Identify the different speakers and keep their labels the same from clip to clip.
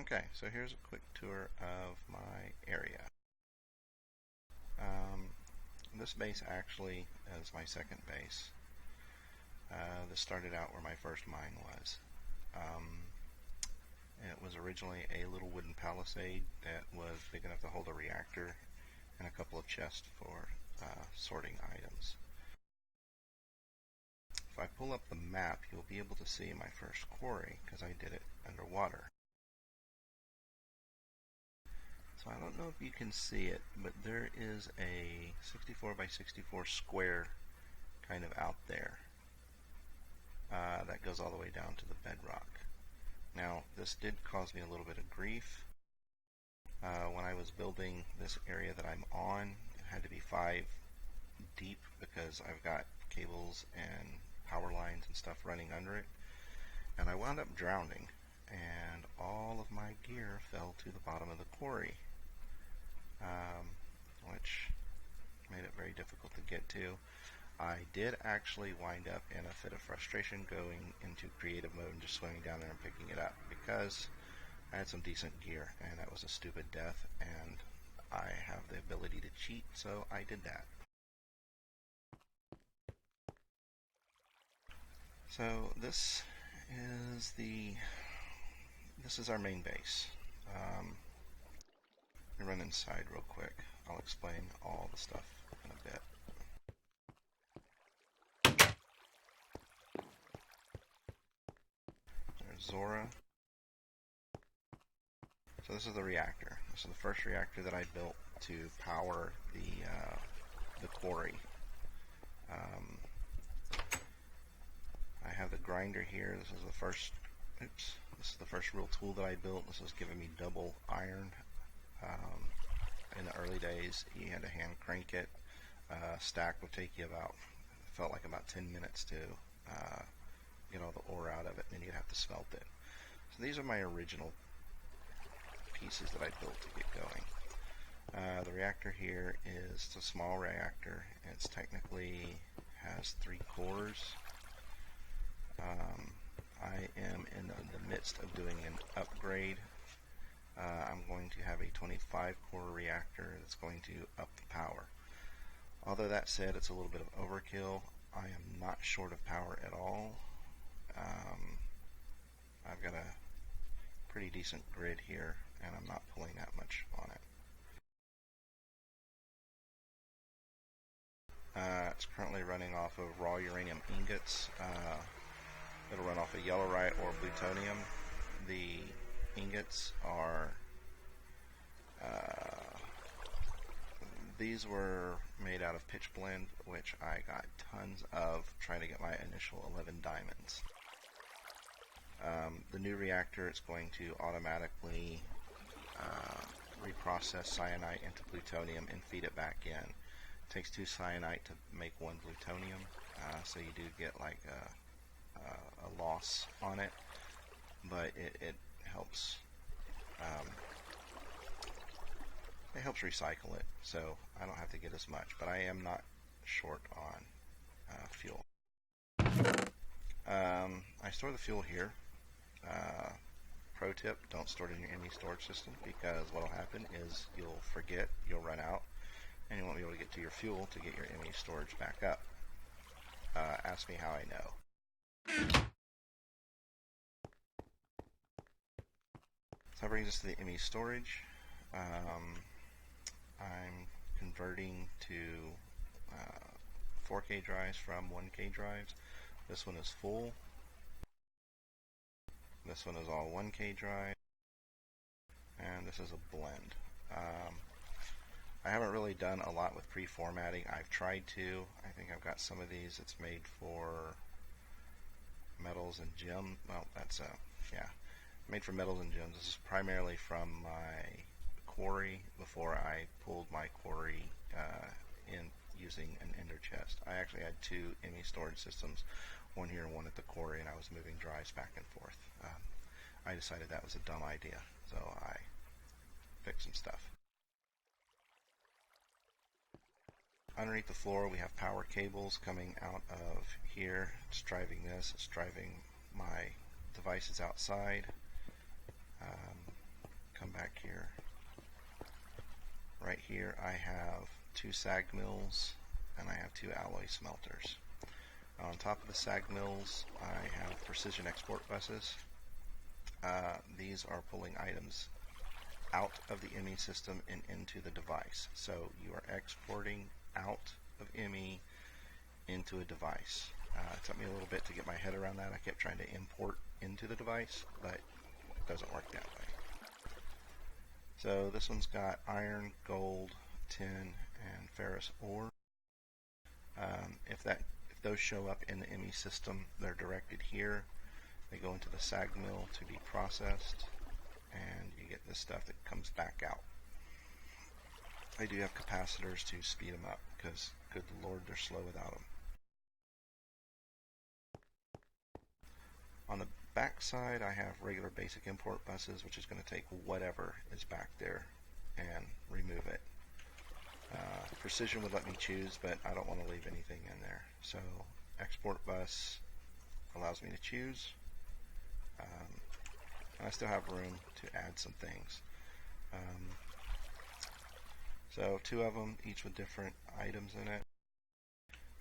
Speaker 1: Okay, so here's a quick tour of my area. Um, this base actually is my second base. This started out where my first mine was. Um, it was originally a little wooden palisade that was big enough to hold a reactor and a couple of chests for sorting items. If I pull up the map, you'll be able to see my first quarry because I did it underwater. So I don't know if you can see it, but there is a 64 by 64 square kind of out there that goes all the way down to the bedrock. Now, this did cause me a little bit of grief. When I was building this area that I'm on, it had to be 5 deep because I've got cables and power lines and stuff running under it. And I wound up drowning, and all of my gear fell to the bottom of the quarry. Which made it very difficult to get to. I did actually wind up in a fit of frustration going into creative mode and just swimming down there and picking it up because I had some decent gear and that was a stupid death, and I have the ability to cheat, so I did that. So this is our main base. Let me run inside real quick. I'll explain all the stuff in a bit. There's Zora. So this is the reactor. This is the first reactor that I built to power the quarry. I have the grinder here. This is the first. Oops. This is the first real tool that I built. This was giving me double iron. In the early days, you had to hand crank it. Stack would take you felt like about 10 minutes to get all the ore out of it, and then you'd have to smelt it. So these are my original pieces that I built to get going. The reactor here is a small reactor. It's technically has 3 cores. I am in the midst of doing an upgrade. I'm going to have a 25 core reactor that's going to up the power. Although that said, it's a little bit of overkill. I am not short of power at all. I've got a pretty decent grid here, and I'm not pulling that much on it. It's currently running off of raw uranium ingots. It'll run off of yellowite or plutonium. The ingots are these were made out of pitch blende, which I got tons of trying to get my initial 11 diamonds. The new reactor is going to automatically reprocess cyanite into plutonium and feed it back in. It takes 2 cyanite to make 1 plutonium, so you do get like a loss on it, but it helps. It helps recycle it, so I don't have to get as much, but I am not short on fuel. I store the fuel here. Pro tip, don't store it in your ME storage system, because what will happen is you'll forget, you'll run out, and you won't be able to get to your fuel to get your ME storage back up. Ask me how I know. So that brings us to the ME storage. I'm converting to 4K drives from 1K drives. This one is full. This one is all 1K drive. And this is a blend. I haven't really done a lot with pre-formatting. I've tried to. I think I've got some of these. It's made for metals and gems. Well, that's yeah, made for metals and gems. This is primarily from my quarry before I pulled my quarry in using an ender chest. I actually had 2 ME storage systems, one here and one at the quarry, and I was moving drives back and forth. I decided that was a dumb idea, so I fixed some stuff. Underneath the floor we have power cables coming out of here. It's driving this, it's driving my devices outside. come back here. Right here I have 2 sag mills and I have 2 alloy smelters. On top of the sag mills I have precision export buses. These are pulling items out of the ME system and into the device. So you are exporting out of ME into a device. It took me a little bit to get my head around that. I kept trying to import into the device, but it doesn't work that way. So this one's got iron, gold, tin, and ferrous ore. If those show up in the ME system, they're directed here. They go into the sag mill to be processed, and you get this stuff that comes back out. I do have capacitors to speed them up because, good lord, they're slow without them. On the back side, I have regular basic import buses, which is going to take whatever is back there and remove it. Precision would let me choose, but I don't want to leave anything in there. So export bus allows me to choose. And I still have room to add some things. So 2 of them, each with different items in it.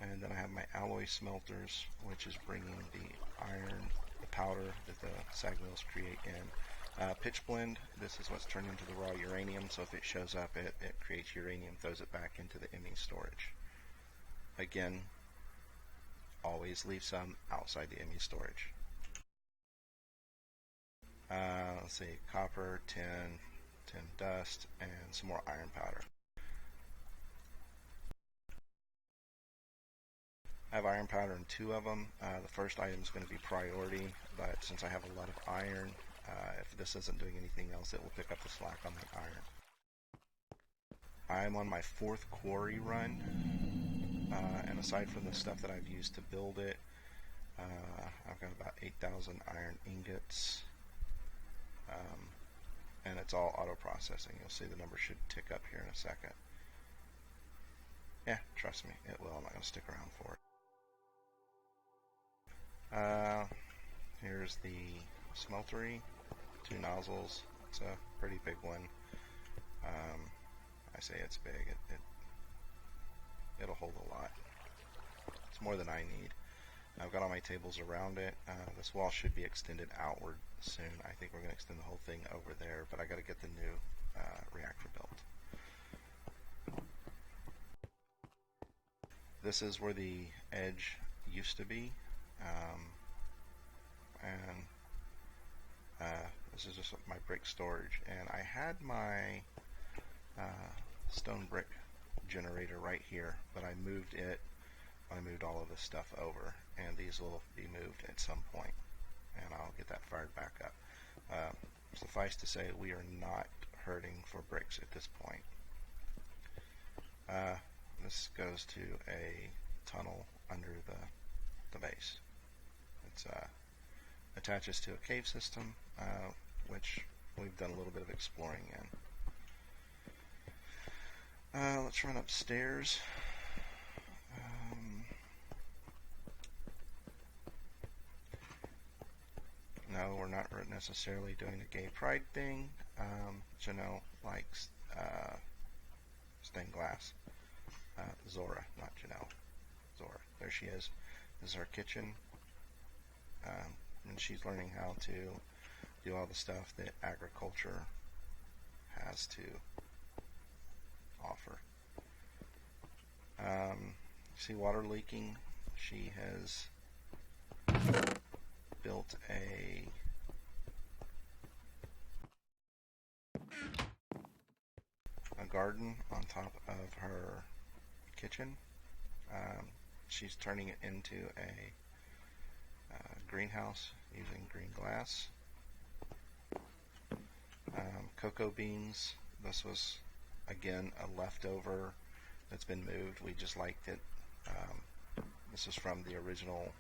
Speaker 1: And then I have my alloy smelters, which is bringing the iron, the powder that the sag mills create in. Pitch blend, this is what's turned into the raw uranium, so if it shows up, it creates uranium, throws it back into the ME storage. Again, always leave some outside the ME storage. Let's see, copper, tin dust, and some more iron powder. I have iron powder in 2 of them. The first item is going to be priority, but since I have a lot of iron, if this isn't doing anything else, it will pick up the slack on the iron. I'm on my 4th quarry run, and aside from the stuff that I've used to build it, I've got about 8,000 iron ingots, and it's all auto processing. You'll see the number should tick up here in a second. Yeah, trust me, it will. I'm not going to stick around for it. Here's the smeltery, 2 nozzles. It's a pretty big one. I say it's big. It'll hold a lot. It's more than I need. I've got all my tables around it. This wall should be extended outward soon. I think we're going to extend the whole thing over there, but I got to get the new reactor built. This is where the edge used to be, and this is just my brick storage. And I had my stone brick generator right here, but I moved it. I moved all of this stuff over, and these will be moved at some point, and I'll get that fired back up. Suffice to say, we are not hurting for bricks at this point. This goes to a tunnel under the base. It attaches to a cave system, which we've done a little bit of exploring in. Let's run upstairs. No, we're not necessarily doing the gay pride thing. Janelle likes stained glass. Zora, not Janelle. Zora. There she is. This is our kitchen. And she's learning how to do all the stuff that agriculture has to offer. See water leaking? She has built a garden on top of her kitchen. She's turning it into a greenhouse using green glass. Cocoa beans. This was again a leftover that's been moved. We just liked it. This is from the original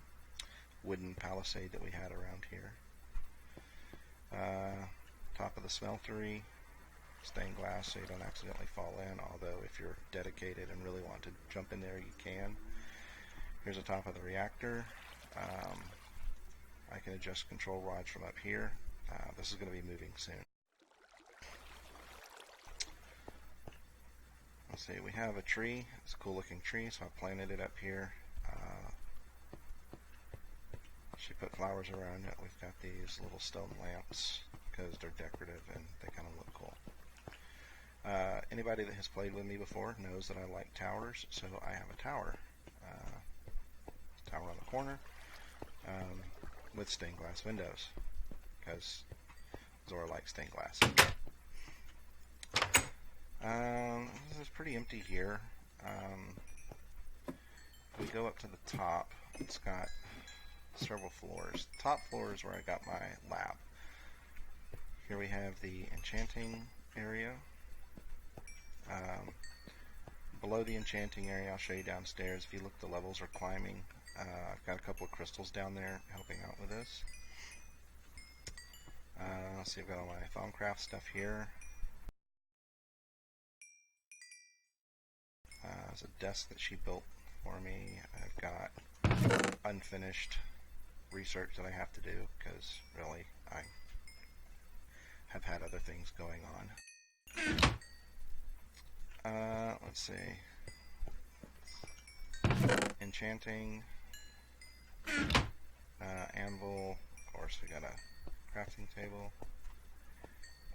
Speaker 1: wooden palisade that we had around here. Top of the smeltery, stained glass so you don't accidentally fall in, although if you're dedicated and really want to jump in there, you can. Here's the top of the reactor. I can adjust control rods from up here. This is going to be moving soon. let's see, we have a tree. It's a cool looking tree, so I planted it up here. She put flowers around it. We've got these little stone lamps because they're decorative and they kind of look cool. Anybody that has played with me before knows that I like towers, so I have a tower. Tower on the corner with stained glass windows because Zora likes stained glass. This is pretty empty here. We go up to the top. It's got several floors. The top floor is where I got my lab. Here we have the enchanting area. Below the enchanting area, I'll show you downstairs. If you look, the levels are climbing. I've got a couple of crystals down there helping out with this. Let's see, I've got all my Thaumcraft stuff here. There's a desk that she built for me. I've got unfinished research that I have to do because really I have had other things going on. Let's see. Enchanting. Anvil. Of course, we got a crafting table.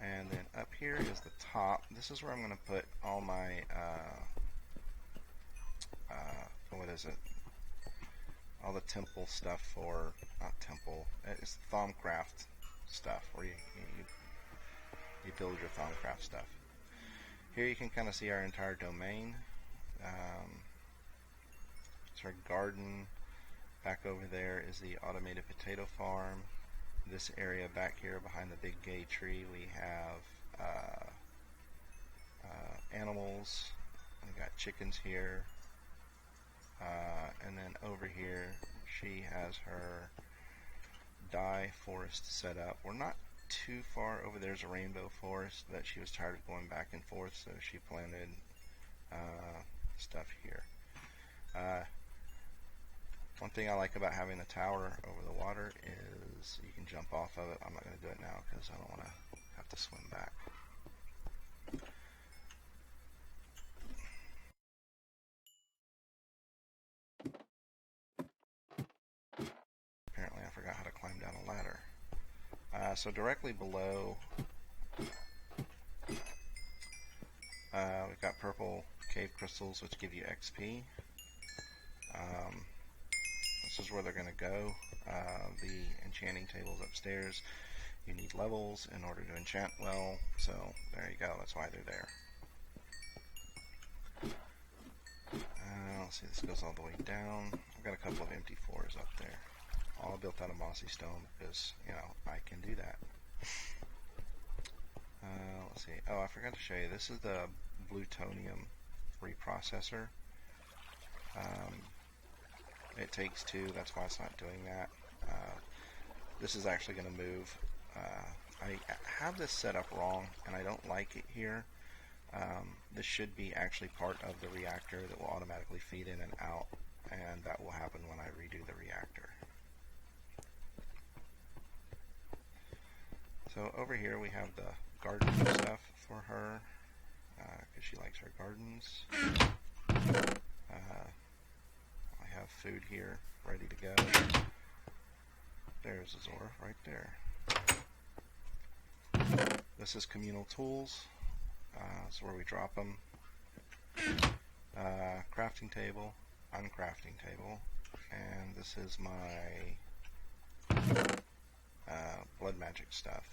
Speaker 1: And then up here is the top. This is where I'm going to put all my, what is it? All the temple stuff for, not temple, it's Thaumcraft stuff, where you build your Thaumcraft stuff. Here you can kind of see our entire domain. It's our garden. Back over there is the automated potato farm. This area back here behind the big gay tree, we have animals. We got chickens here. And then over here, she has her dye forest set up. We're not too far over. There's a rainbow forest that she was tired of going back and forth, so she planted stuff here. One thing I like about having the tower over the water is you can jump off of it. I'm not going to do it now because I don't want to have to swim back. Apparently I forgot how to climb down a ladder. So directly below, we've got purple cave crystals which give you XP. This is where they're going to go. The enchanting table's upstairs. You need levels in order to enchant well, so there you go, that's why they're there. Let's see, this goes all the way down. I've got a couple of empty floors up there. All built out of mossy stone because, you know, I can do that. Let's see. Oh, I forgot to show you. This is the plutonium reprocessor. It takes two. That's why it's not doing that. This is actually going to move. I have this set up wrong, and I don't like it here. This should be actually part of the reactor that will automatically feed in and out, and that will happen when I redo the reactor. So over here we have the garden stuff for her, because she likes her gardens. I have food here ready to go. There's Zora right there. This is communal tools. That's where we drop them. Crafting table, uncrafting table, and this is my blood magic stuff.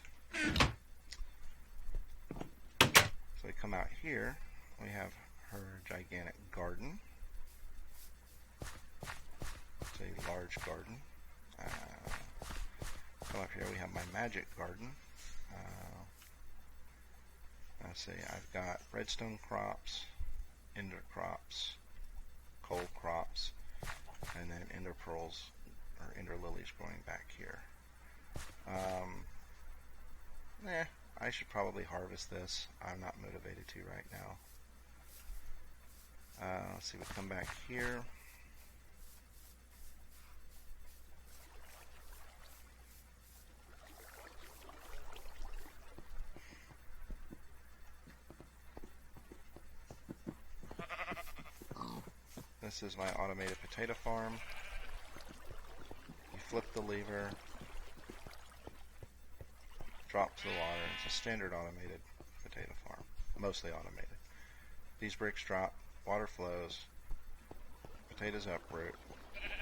Speaker 1: So we come out here, we have her gigantic garden. It's a large garden. Come up here, we have my magic garden. Let's see, I've got redstone crops, ender crops, coal crops, and then ender pearls or ender lilies growing back here. I should probably harvest this. I'm not motivated to right now. Let's see, we come back here. this is my automated potato farm. You flip the lever, drops the water. It's a standard automated potato farm, mostly automated. These bricks drop, water flows, potatoes uproot,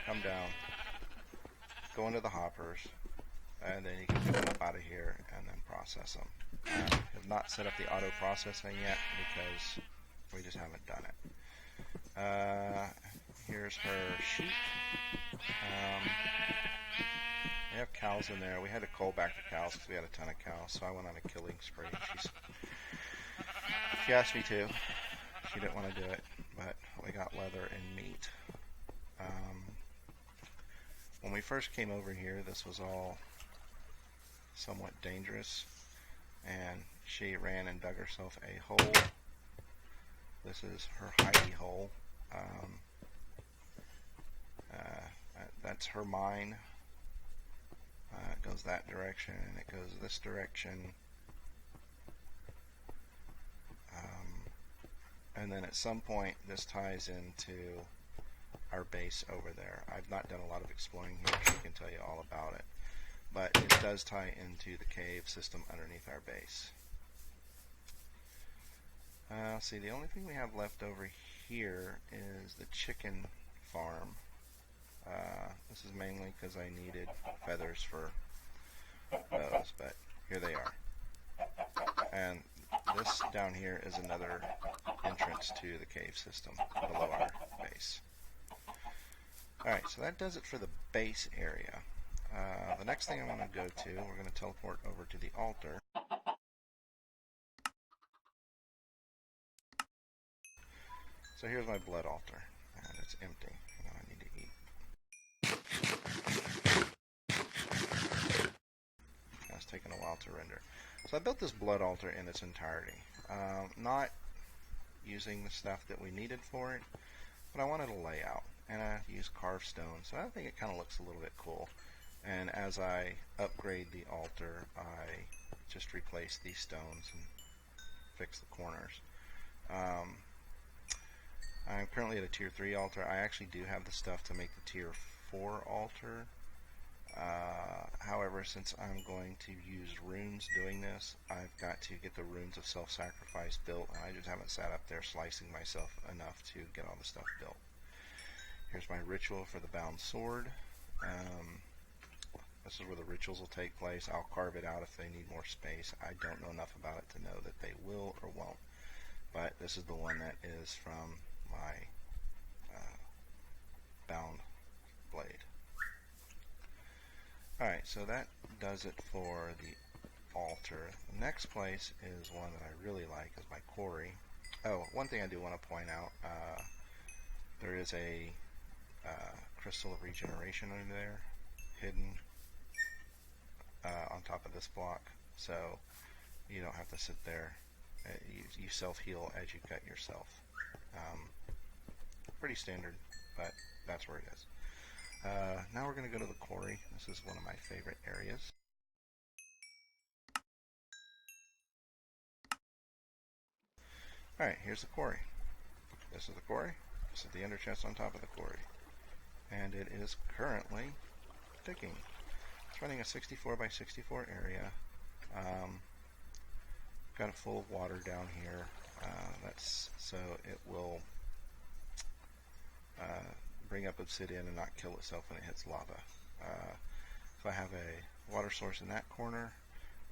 Speaker 1: come down, go into the hoppers, and then you can pick them up out of here and then process them. I have not set up the auto processing yet because we just haven't done it. Here's her sheep. We have cows in there. We had to cull back the cows because we had a ton of cows, so I went on a killing spree. She asked me to. She didn't want to do it, but we got leather and meat. When we first came over here, this was all somewhat dangerous, and she ran and dug herself a hole. This is her hidey hole. That's her mine. It goes that direction, and it goes this direction. And then at some point, this ties into our base over there. I've not done a lot of exploring here. She can tell you all about it. But it does tie into the cave system underneath our base. See, the only thing we have left over here is the chicken farm. This is mainly because I needed feathers for those, but here they are. And this down here is another entrance to the cave system below our base. Alright, so that does it for the base area. The next thing I want to go to, we're going to teleport over to the altar. So here's my blood altar, and it's empty. Now I need to eat. It's taken a while to render. So I built this blood altar in its entirety. Not using the stuff that we needed for it, but I wanted a layout, and I used carved stone, so I think it kind of looks a little bit cool. And as I upgrade the altar, I just replace these stones and fix the corners. I'm currently at a tier 3 altar. I actually do have the stuff to make the tier 4 altar. However, since I'm going to use runes doing this, I've got to get the runes of self-sacrifice built, and I just haven't sat up there slicing myself enough to get all the stuff built. Here's my ritual for the bound sword. This is where the rituals will take place. I'll carve it out if they need more space. I don't know enough about it to know that they will or won't. But this is the one that is from my bound blade. Alright, so that does it for the altar. The next place is one that I really like, is my quarry. Oh, one thing I do want to point out, there is a crystal of regeneration under there, hidden on top of this block, so you don't have to sit there. You self-heal as you cut yourself. Pretty standard, but that's where it is. Now we're going to go to the quarry. This is one of my favorite areas. Alright, here's the quarry. This is the quarry. This is the ender chest on top of the quarry. And it is currently ticking. It's running a 64 by 64 area. Got a full of water down here. That's so it will bring up obsidian and not kill itself when it hits lava. So I have a water source in that corner,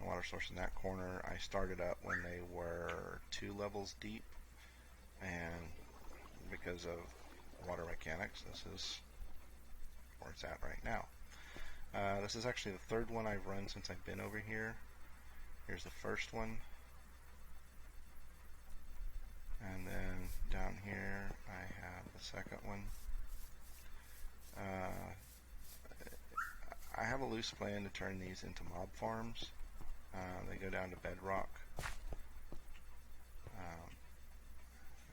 Speaker 1: a water source in that corner. I started up when they were 2 levels deep, and because of water mechanics, this is where it's at right now. This is actually the 3rd one I've run since I've been over here. Here's the first one. And then down here I have the second one. I have a loose plan to turn these into mob farms. They go down to bedrock.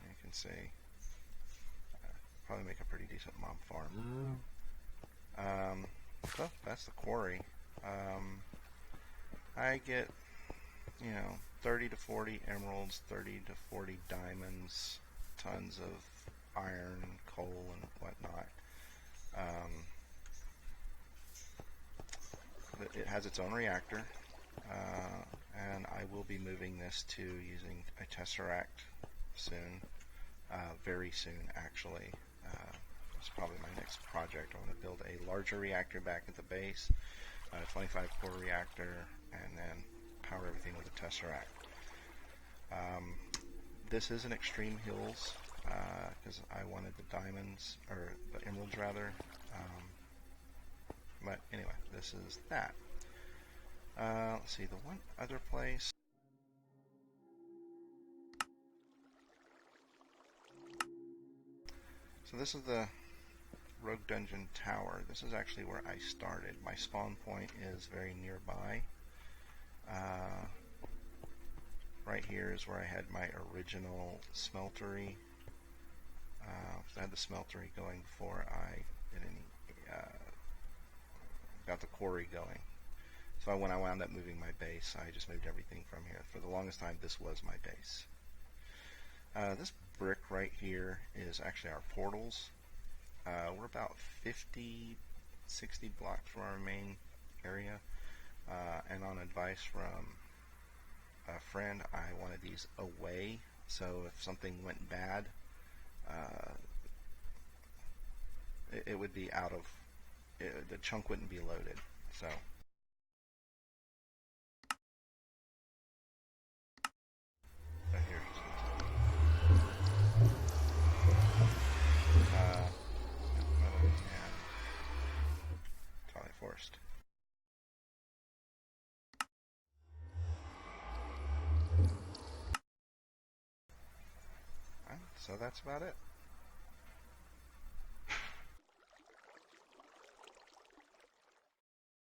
Speaker 1: You can see, probably make a pretty decent mob farm. So that's the quarry. I get, 30 to 40 emeralds, 30 to 40 diamonds, tons of iron, coal, and whatnot. It has its own reactor, and I will be moving this to using a tesseract soon, very soon actually. It's probably my next project. I want to build a larger reactor back at the base, a 25 core reactor, and then power everything with a tesseract. This is an Extreme Hills because I wanted the diamonds, or the emeralds rather. But anyway, this is that. Let's see, the one other place. So this is the Rogue Dungeon Tower. This is actually where I started. My spawn point is very nearby. Right here is where I had my original smeltery. So I had the smeltery going before I did any, got the quarry going. So when I wound up moving my base, I just moved everything from here. For the longest time, this was my base. This brick right here is actually our portals. We're about 50, 60 blocks from our main area. And on advice from a friend, I wanted these away. So if something went bad, it would be out of, the chunk wouldn't be loaded. So. Forest. So that's about it.